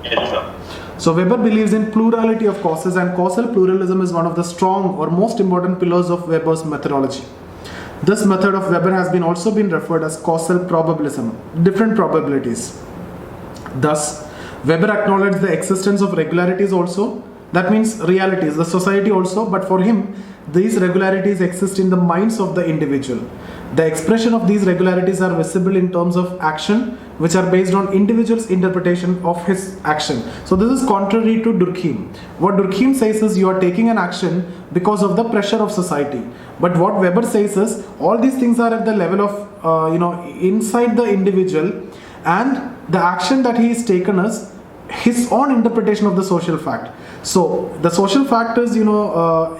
Yes, sir. So Weber believes in plurality of causes, and causal pluralism is one of the strong or most important pillars of Weber's methodology. This method of Weber has been also been referred as causal probabilism, different probabilities. Thus, Weber acknowledged the existence of regularities also, that means realities, the society also, but for him, these regularities exist in the minds of the individual. The expression of these regularities are visible in terms of action, which are based on individual's interpretation of his action. So this is contrary to Durkheim. What Durkheim says is you are taking an action because of the pressure of society. But what Weber says is all these things are at the level of, inside the individual, and the action that he is taken is his own interpretation of the social fact. So the social fact is,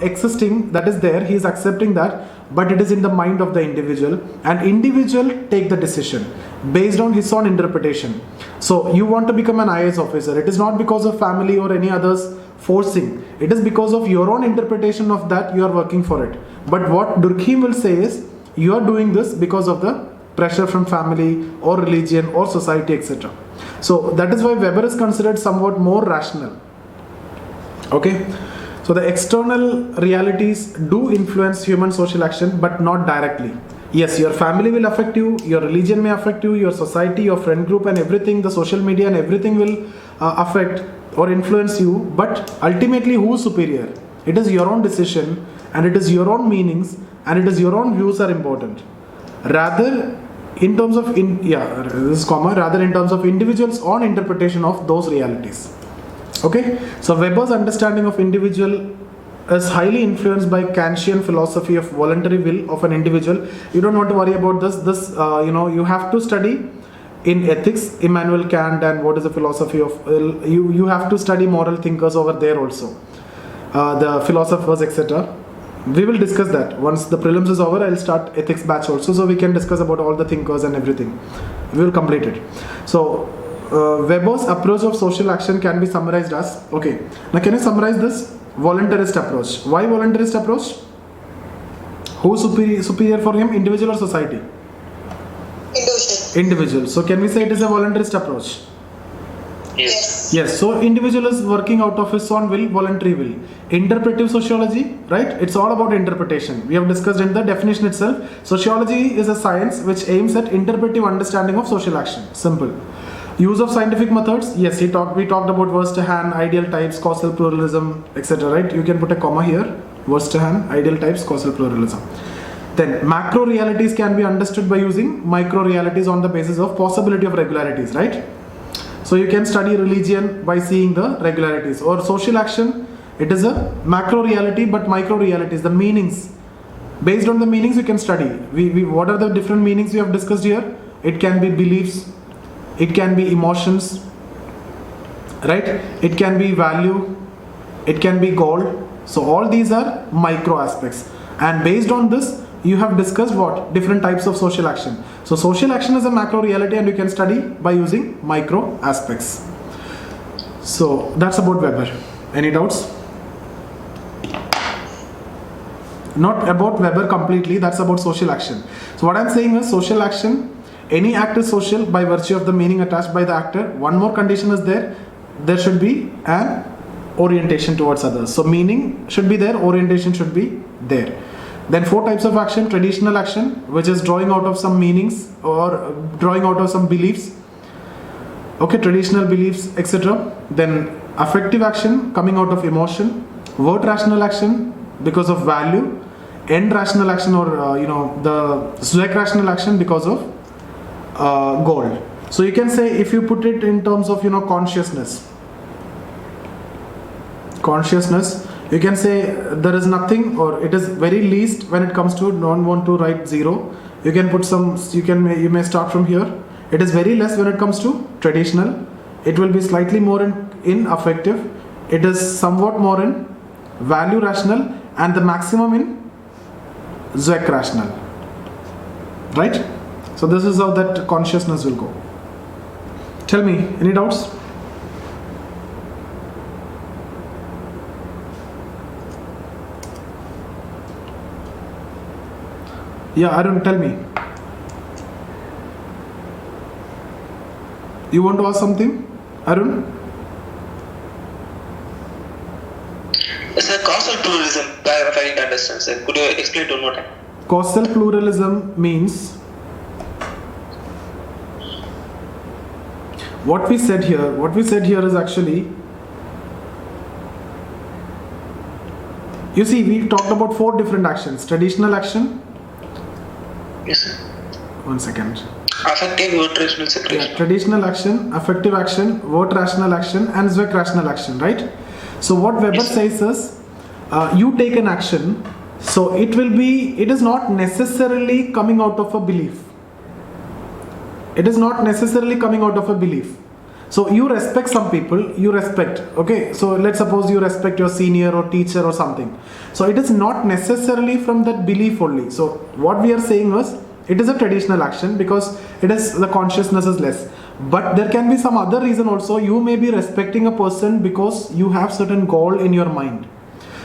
existing, that is there, he is accepting that, but it is in the mind of the individual, and individual take the decision based on his own interpretation. So you want to become an IAS officer, it is not because of family or any others forcing, it is because of your own interpretation of that you are working for it. But what Durkheim will say is you are doing this because of the pressure from family or religion or society, etc. So that is why Weber is considered somewhat more rational. Okay, so the external realities do influence human social action, but not directly. Yes, your family will affect you, your religion may affect you, your society, your friend group and everything, the social media and everything will affect or influence you, but ultimately who is superior? It is your own decision, and it is your own meanings, and it is your own views are important. Rather in terms of rather in terms of individual's own interpretation of those realities. Okay, so Weber's understanding of individual is highly influenced by Kantian philosophy of voluntary will of an individual. You don't want to worry about this. You have to study in ethics Immanuel Kant and what is the philosophy of you have to study moral thinkers over there also, the philosophers, etc. We will discuss that once the prelims is over. I'll start ethics batch also, so we can discuss about all the thinkers and everything. We will complete it. So Weber's approach of social action can be summarized as, okay, now can you summarize this? Voluntarist approach. Why voluntarist approach? Who is superior for him, individual or society? Individual. So can we say it is a voluntarist approach? Yes. So individual is working out of his own will, voluntary will. Interpretive sociology, right? It's all about interpretation. We have discussed in the definition itself. Sociology is a science which aims at interpretive understanding of social action. Simple. Use of scientific methods. Yes, we talked about Verstehen, ideal types, causal pluralism, etc. Right? You can put a comma here. Verstehen, ideal types, causal pluralism. Then macro realities can be understood by using micro realities on the basis of possibility of regularities, right? So you can study religion by seeing the regularities, or social action. It is a macro reality, but micro realities, the meanings. Based on the meanings you can study. What are the different meanings we have discussed here? It can be beliefs, it can be emotions, right? It can be value, it can be goal. So all these are micro aspects, and based on this you have discussed what? Different types of social action. So social action is a macro reality, and you can study by using micro aspects. So that's about Weber. Any doubts? Not about Weber completely, that's about social action. So what I'm saying is social action, any act is social by virtue of the meaning attached by the actor. One more condition is there should be an orientation towards others. So meaning should be there, orientation should be there. Then 4 types of action: traditional action, which is drawing out of some meanings or drawing out of some beliefs. Okay, traditional beliefs, etc. Then affective action, coming out of emotion. Word rational action, because of value. End rational action, or the Zweck rational action, because of goal. So you can say, if you put it in terms of consciousness, you can say there is nothing, or it is very least when it comes to don't want to write 0. You can put some, you may start from here. It is very less when it comes to traditional. It will be slightly more in affective. It is somewhat more in value rational, and the maximum in Zweck rational. Right? So this is how that consciousness will go. Tell me, any doubts? Yeah, Arun, tell me. You want to ask something, Arun? Sir, causal pluralism, if I didn't understand, sir. Could you explain it one more time? Causal pluralism means what we said here is actually, you see, we talked about 4 different actions. Traditional action. Yes, sir. One second. Affective, word rational, secretion. Yeah, traditional action, affective action, word rational action, and Zweck rational action, right? So what Weber says is, you take an action, so it is not necessarily coming out of a belief. It is not necessarily coming out of a belief. So you respect some people, okay? So let's suppose you respect your senior or teacher or something. So it is not necessarily from that belief only. So what we are saying is, it is a traditional action because the consciousness is less. But there can be some other reason also. You may be respecting a person because you have certain goal in your mind.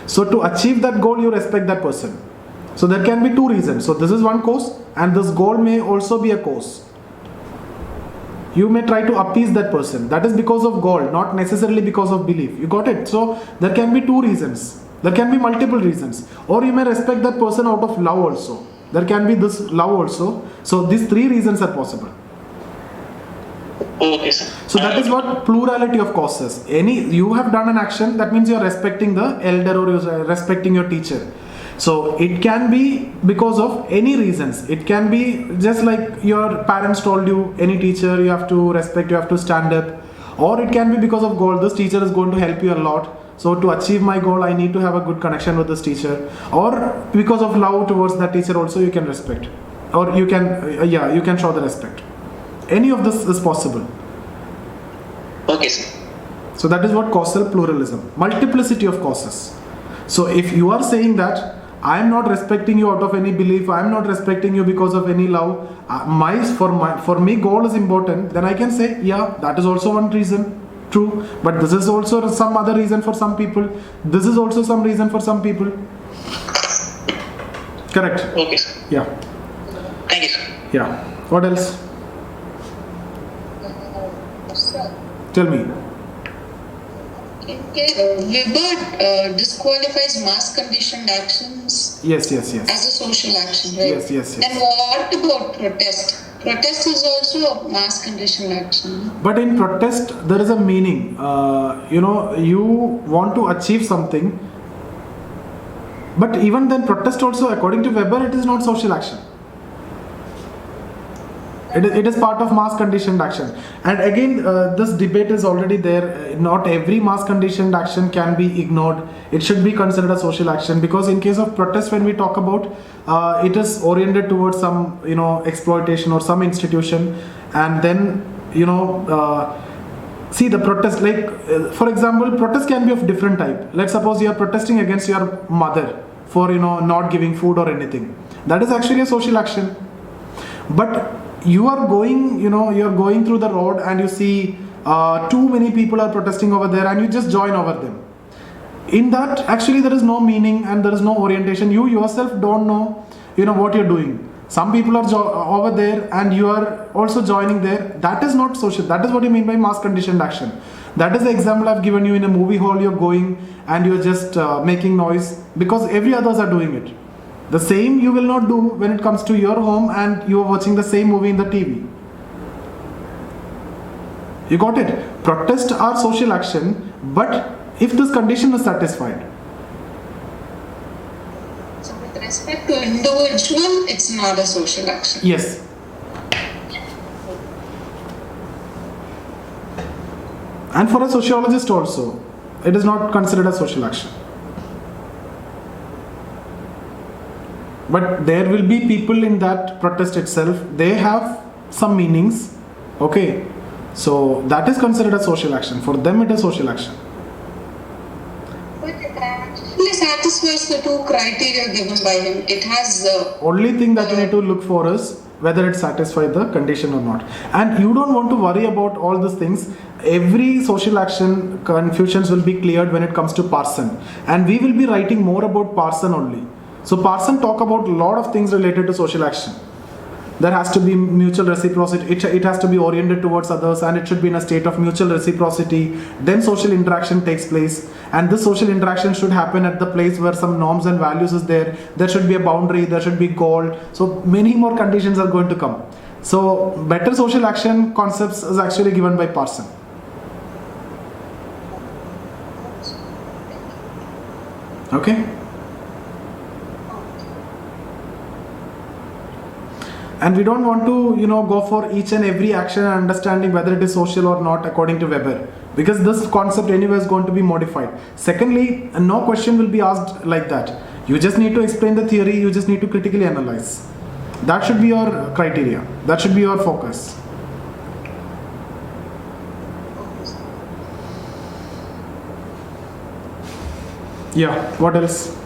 So to achieve that goal, you respect that person. So there can be 2 reasons. So this is one cause, and this goal may also be a cause. You may try to appease that person. That is because of goal, not necessarily because of belief. You got it? So there can be 2 reasons. There can be multiple reasons. Or you may respect that person out of love also. There can be this love also. So these 3 reasons are possible. Okay, sir. So that is what plurality of causes. You have done an action, that means you are respecting the elder or you are respecting your teacher. So it can be because of any reasons. It can be just like your parents told you, any teacher you have to respect, you have to stand up. Or it can be because of goal. This teacher is going to help you a lot. So to achieve my goal, I need to have a good connection with this teacher. Or because of love towards that teacher also, you can respect. Or you can show the respect. Any of this is possible. Okay, sir. So that is what causal pluralism. Multiplicity of causes. So if you are saying that I am not respecting you out of any belief, I am not respecting you because of any love, for me goal is important, then I can say, yeah, that is also one reason. True. But this is also some other reason for some people. This is also some reason for some people. Correct. Okay, sir. Yeah. Thank you, sir. Yeah. What else? Tell me. Weber disqualifies mass conditioned actions. Yes. As a social action, right? Yes. Then what about protest? Protest is also a mass conditioned action. But in protest, there is a meaning. You want to achieve something. But even then, protest also, according to Weber, it is not social action. It is part of mass conditioned action. And again, this debate is already there. Not every mass conditioned action can be ignored. It should be considered a social action, because in case of protest, when we talk about, it is oriented towards some, exploitation or some institution. And then, see the protest, for example, protest can be of different type. Let's suppose you are protesting against your mother for, not giving food or anything. That is actually a social action. But you are going through the road and you see too many people are protesting over there, and you just join over them. In that, actually there is no meaning and there is no orientation. You yourself don't know, what you're doing. Some people are over there and you are also joining there. That is not social. That is what you mean by mass conditioned action. That is the example I've given you. In a movie hall, you're going and you're just making noise because every others are doing it. The same you will not do when it comes to your home and you are watching the same movie in the TV. You got it? Protests are social action, but if this condition is satisfied. So with respect to individual, it's not a social action. Yes. And for a sociologist also, it is not considered a social action. But there will be people in that protest itself, they have some meanings, okay? So that is considered a social action. For them it is social action. But it actually satisfies the 2 criteria given by him. It has only thing that you need to look for is whether it satisfies the condition or not. And you don't want to worry about all these things. Every social action confusions will be cleared when it comes to Parson. And we will be writing more about Parson only. So Parson talk about a lot of things related to social action. There has to be mutual reciprocity. It has to be oriented towards others, and it should be in a state of mutual reciprocity. Then social interaction takes place, and this social interaction should happen at the place where some norms and values is there. There should be a boundary, there should be goal. So many more conditions are going to come. So better social action concepts is actually given by Parson. Okay. And we don't want to, go for each and every action and understanding whether it is social or not according to Weber, because this concept anyway is going to be modified. Secondly, no question will be asked like that. You just need to explain the theory, you just need to critically analyze. That should be your criteria. That should be your focus. Yeah, what else?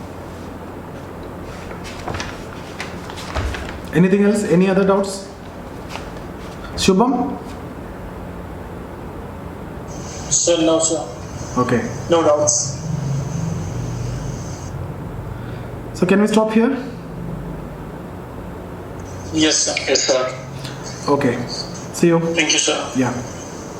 Anything else? Any other doubts? Shubham? Sir, no, sir. Okay. No doubts. So can we stop here? Yes, sir. Yes, sir. Okay. See you. Thank you, sir. Yeah.